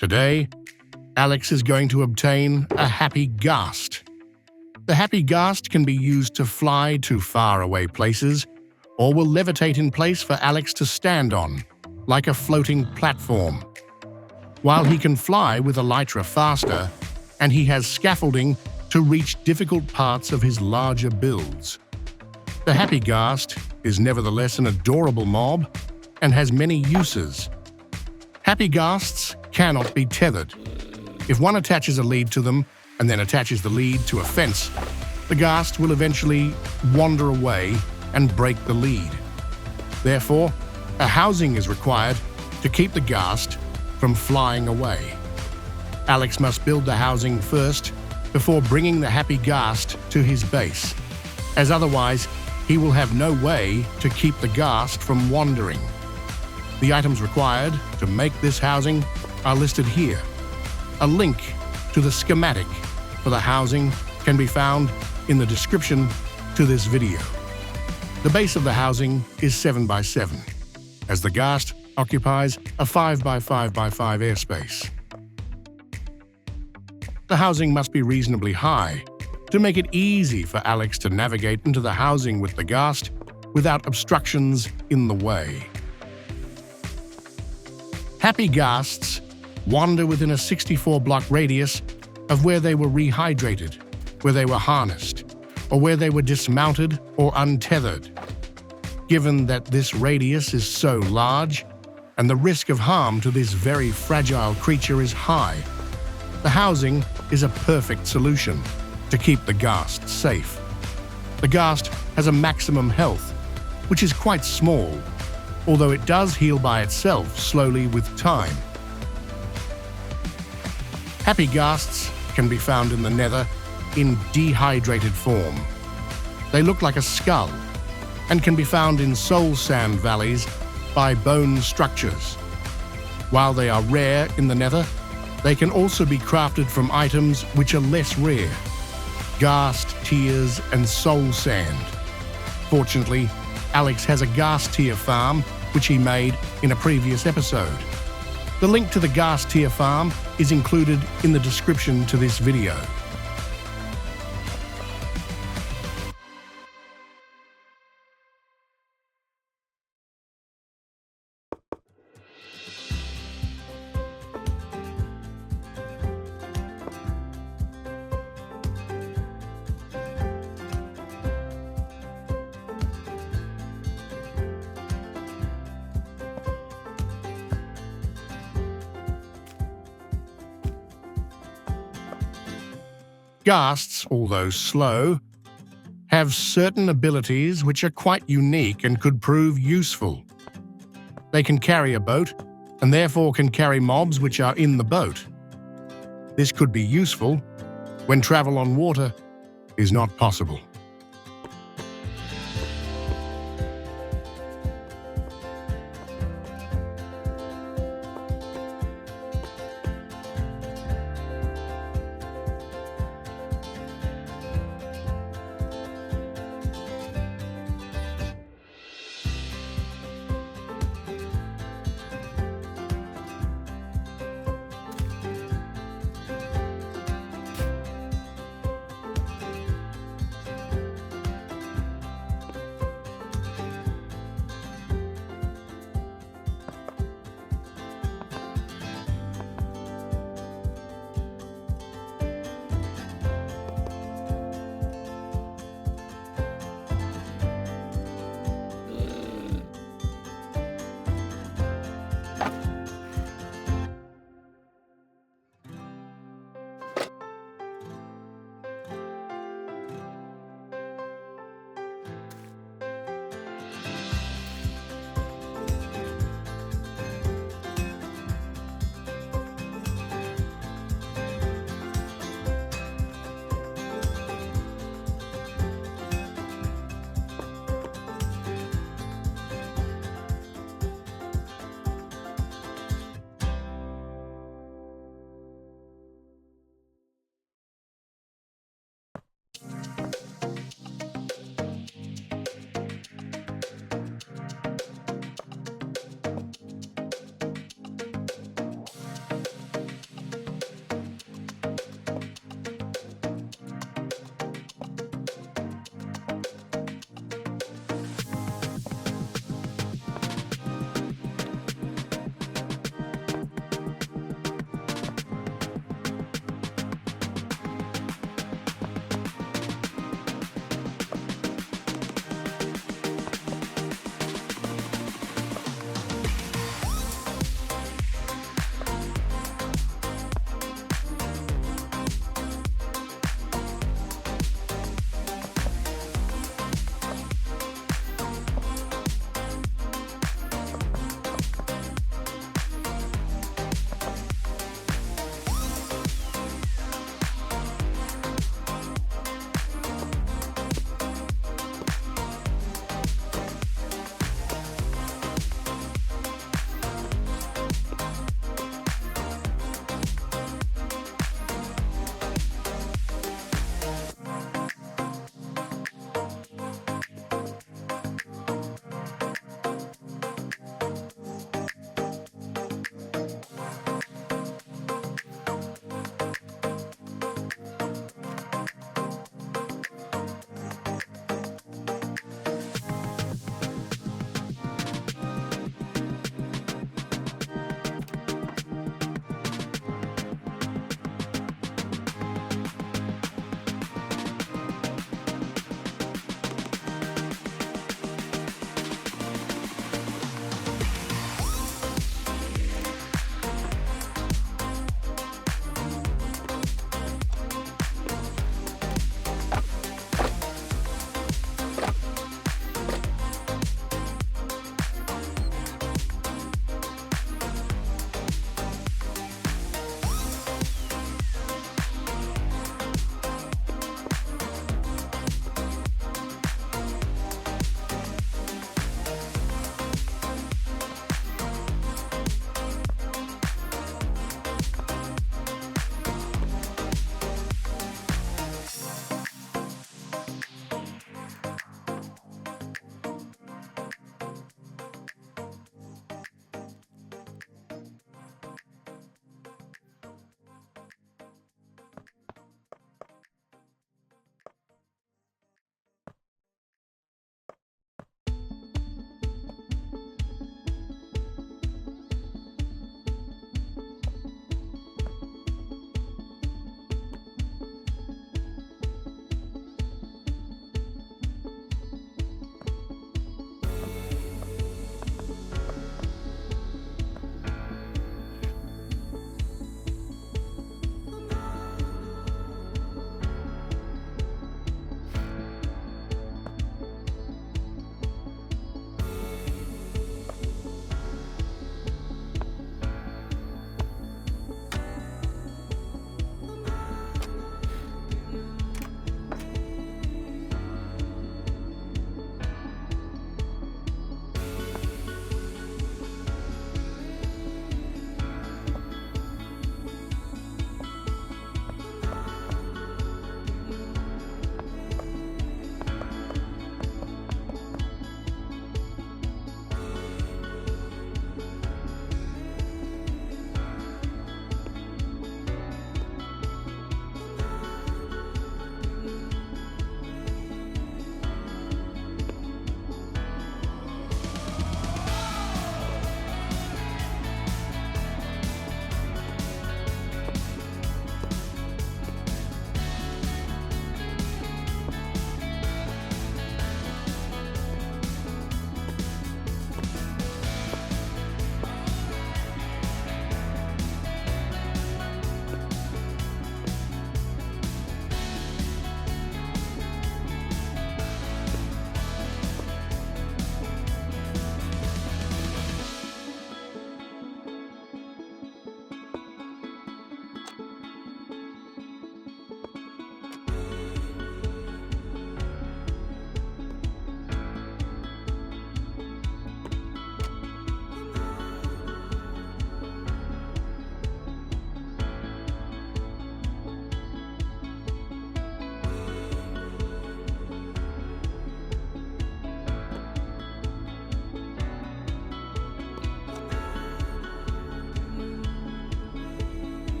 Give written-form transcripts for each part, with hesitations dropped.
Today, Alex is going to obtain a happy ghast. The happy ghast can be used to fly to faraway places or will levitate in place for Alex to stand on, like a floating platform. While he can fly with elytra faster, and he has scaffolding to reach difficult parts of his larger builds. The happy ghast is nevertheless an adorable mob and has many uses. Happy ghasts cannot be tethered. If one attaches a lead to them and then attaches the lead to a fence, the ghast will eventually wander away and break the lead. Therefore, a housing is required to keep the ghast from flying away. Alex must build the housing first before bringing the happy ghast to his base, as otherwise he will have no way to keep the ghast from wandering. The items required to make this housing are listed here. A link to the schematic for the housing can be found in the description to this video. The base of the housing is 7x7, as the ghast occupies a 5x5x5 airspace. The housing must be reasonably high to make it easy for Alex to navigate into the housing with the ghast without obstructions in the way. Happy ghasts wander within a 64-block radius of where they were rehydrated, where they were harnessed, or where they were dismounted or untethered. Given that this radius is so large, and the risk of harm to this very fragile creature is high, the housing is a perfect solution to keep the ghast safe. The ghast has a maximum health, which is quite small, although it does heal by itself slowly with time. Happy ghasts can be found in the nether in dehydrated form. They look like a skull and can be found in soul sand valleys by bone structures. While they are rare in the nether, they can also be crafted from items which are less rare: ghast tears and soul sand. Fortunately, Alex has a ghast tear farm which he made in a previous episode. The link to the ghast tear farm is included in the description to this video. Ghasts, although slow, have certain abilities which are quite unique and could prove useful. They can carry a boat, and therefore can carry mobs which are in the boat. This could be useful when travel on water is not possible.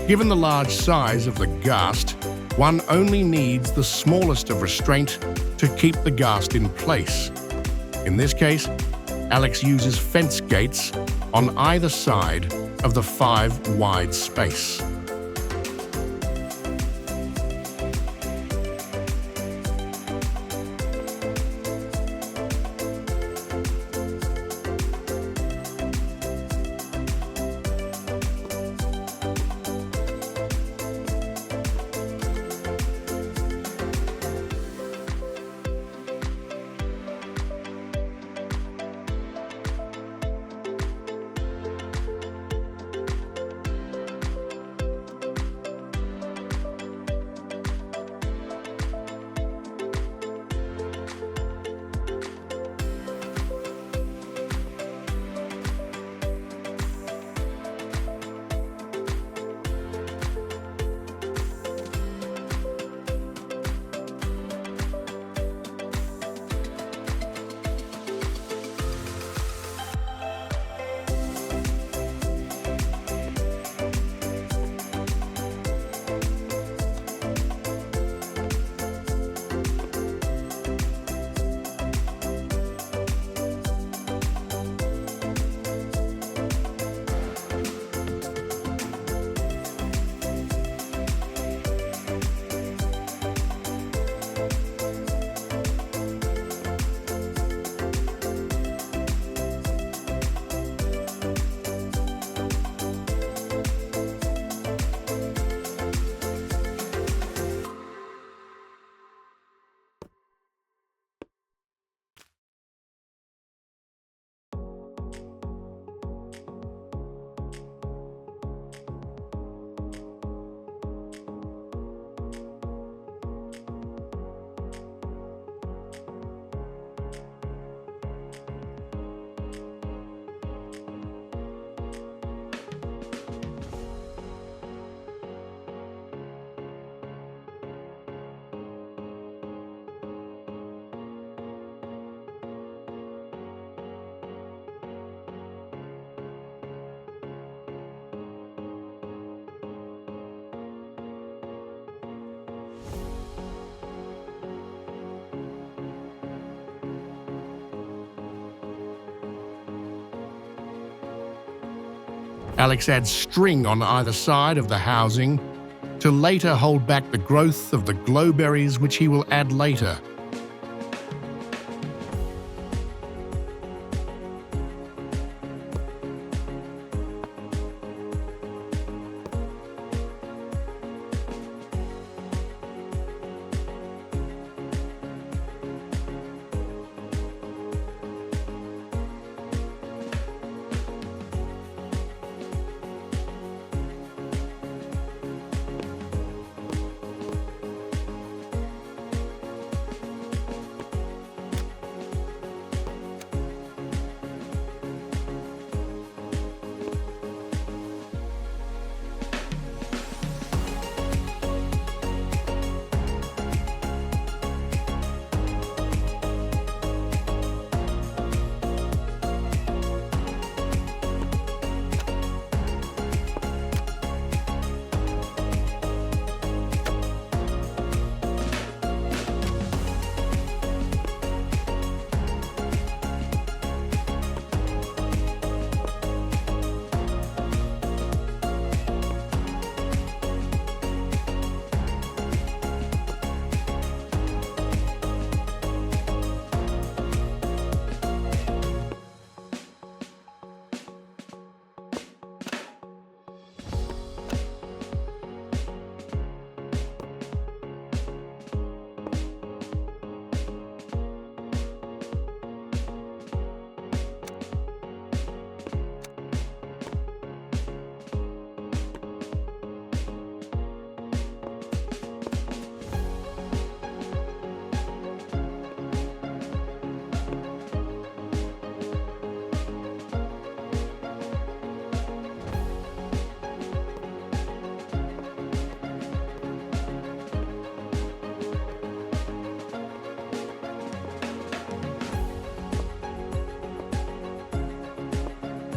Given the large size of the ghast, one only needs the smallest of restraint to keep the ghast in place. In this case, Alex uses fence gates on either side of the 5 wide space. Alex adds string on either side of the housing to later hold back the growth of the glowberries, which he will add later.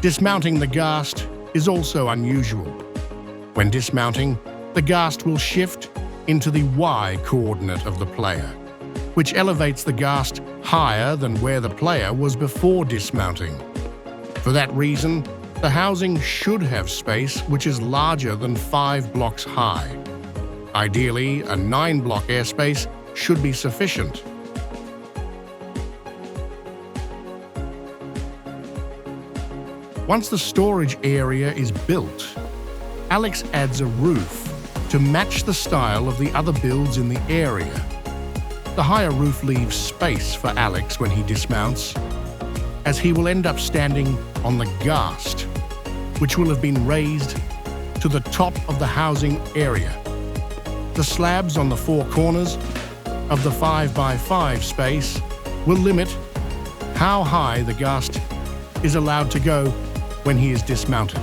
Dismounting the ghast is also unusual. When dismounting, the ghast will shift into the Y coordinate of the player, which elevates the ghast higher than where the player was before dismounting. For that reason, the housing should have space which is larger than 5 blocks high. Ideally, a 9-block airspace should be sufficient. Once the storage area is built, Alex adds a roof to match the style of the other builds in the area. The higher roof leaves space for Alex when he dismounts, as he will end up standing on the ghast, which will have been raised to the top of the housing area. The slabs on the 4 corners of the 5x5 space will limit how high the ghast is allowed to go when he is dismounted.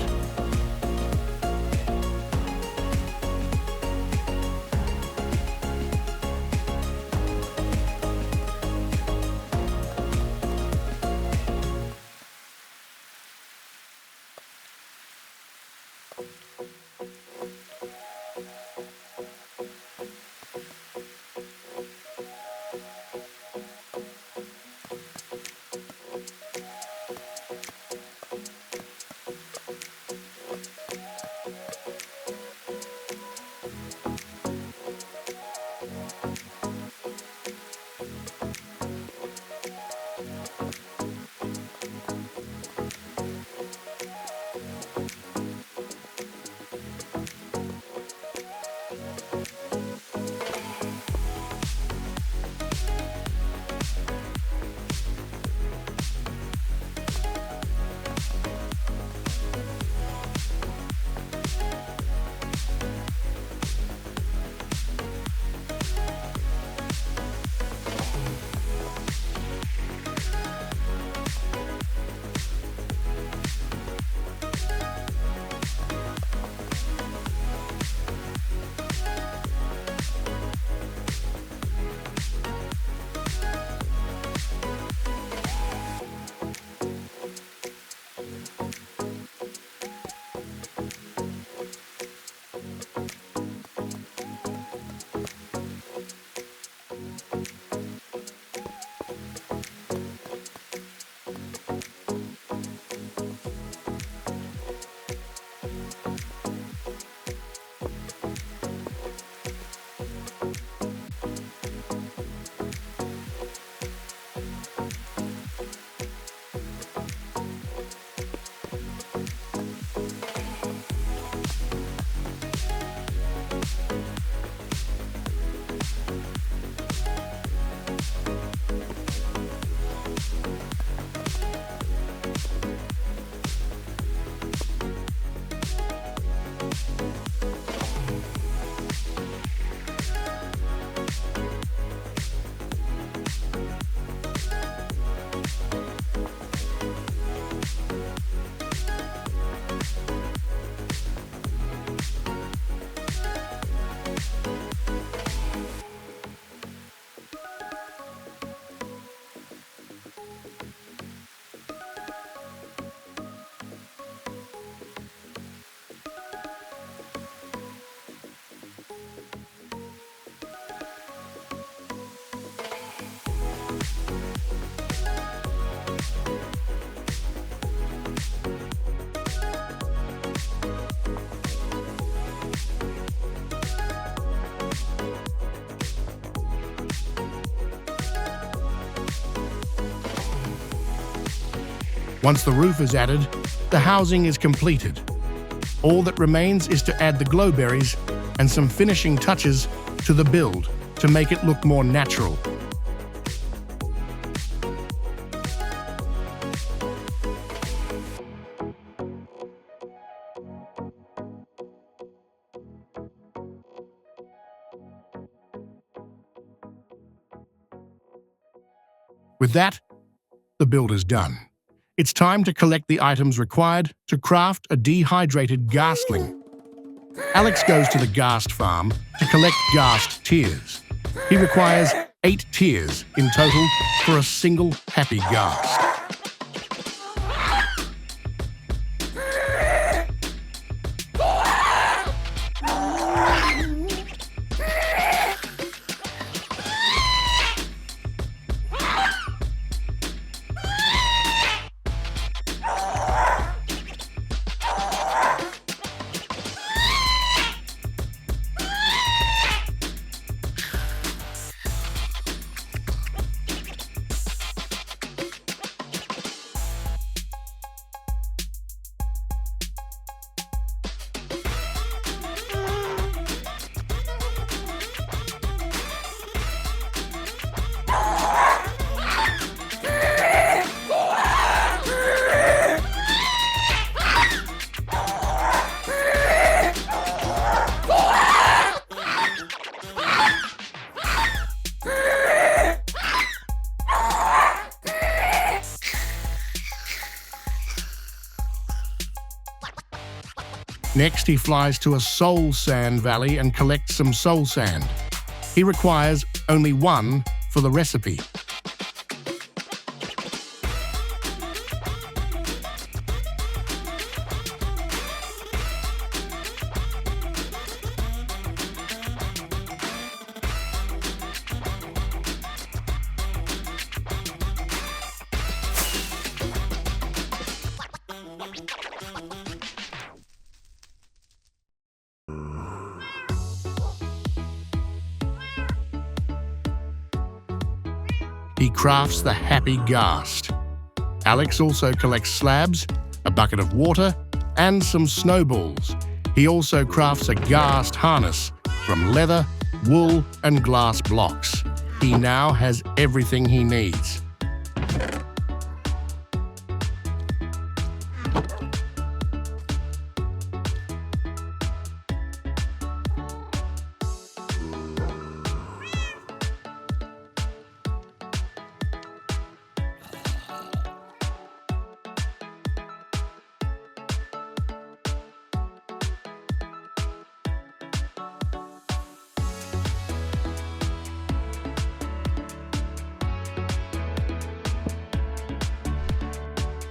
Once the roof is added, the housing is completed. All that remains is to add the glowberries and some finishing touches to the build to make it look more natural. With that, the build is done. It's time to collect the items required to craft a dehydrated ghastling. Alex goes to the ghast farm to collect ghast tears. He requires 8 tears in total for a single happy ghast. Next, he flies to a soul sand valley and collects some soul sand. He requires only one for the recipe. He crafts the happy Ghast. Alex also collects slabs, a bucket of water, and some snowballs. He also crafts a Ghast harness from leather, wool, and glass blocks. He now has everything he needs.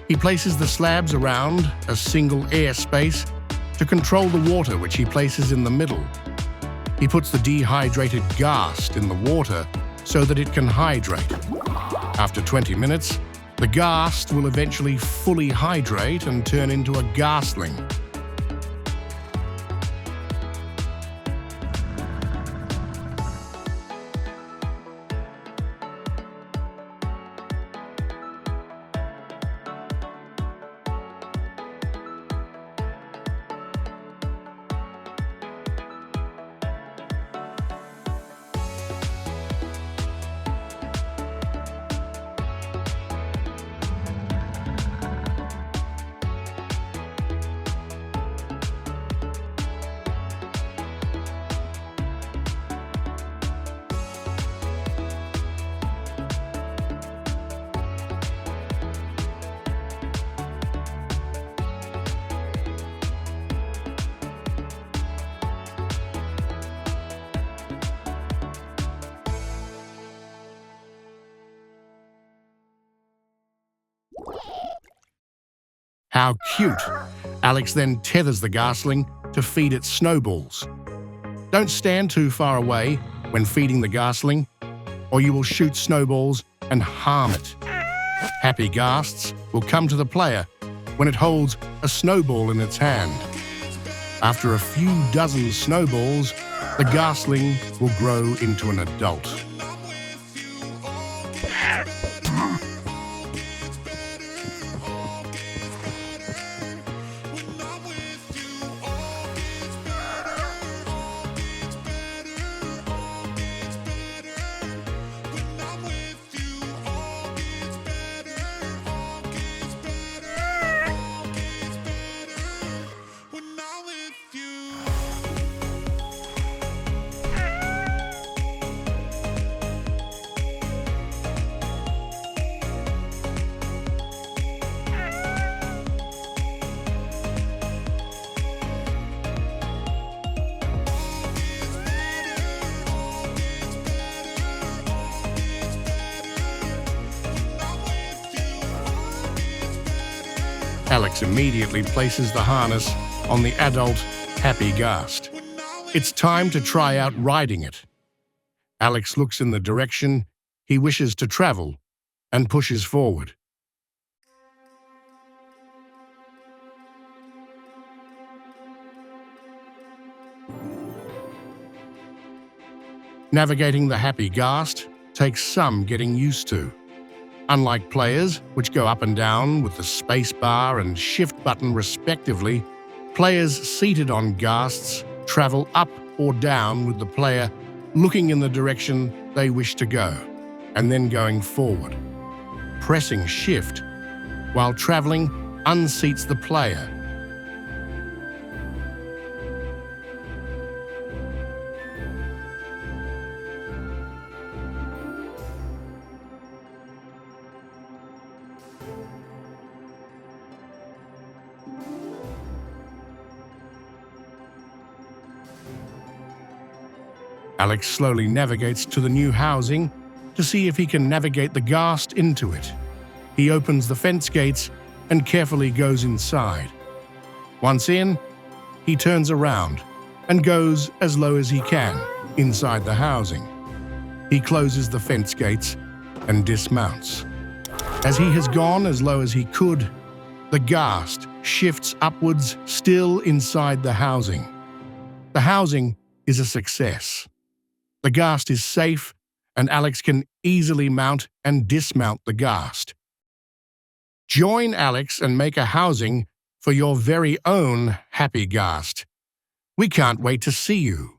He places the slabs around a single air space to control the water, which he places in the middle. He puts the dehydrated Ghast in the water so that it can hydrate. After 20 minutes, the Ghast will eventually fully hydrate and turn into a ghastling. How cute! Alex then tethers the ghastling to feed it snowballs. Don't stand too far away when feeding the ghastling, or you will shoot snowballs and harm it. Happy Ghasts will come to the player when it holds a snowball in its hand. After a few dozen snowballs, the ghastling will grow into an adult. Alex immediately places the harness on the adult Happy Ghast. It's time to try out riding it. Alex looks in the direction he wishes to travel and pushes forward. Navigating the Happy Ghast takes some getting used to. Unlike players, which go up and down with the space bar and shift button respectively, players seated on Ghasts travel up or down with the player looking in the direction they wish to go, and then going forward. Pressing shift while traveling unseats the player. Alex slowly navigates to the new housing to see if he can navigate the Ghast into it. He opens the fence gates and carefully goes inside. Once in, he turns around and goes as low as he can inside the housing. He closes the fence gates and dismounts. As he has gone as low as he could, the Ghast shifts upwards, still inside the housing. The housing is a success. The Ghast is safe, and Alex can easily mount and dismount the Ghast. Join Alex and make a housing for your very own happy Ghast. We can't wait to see you.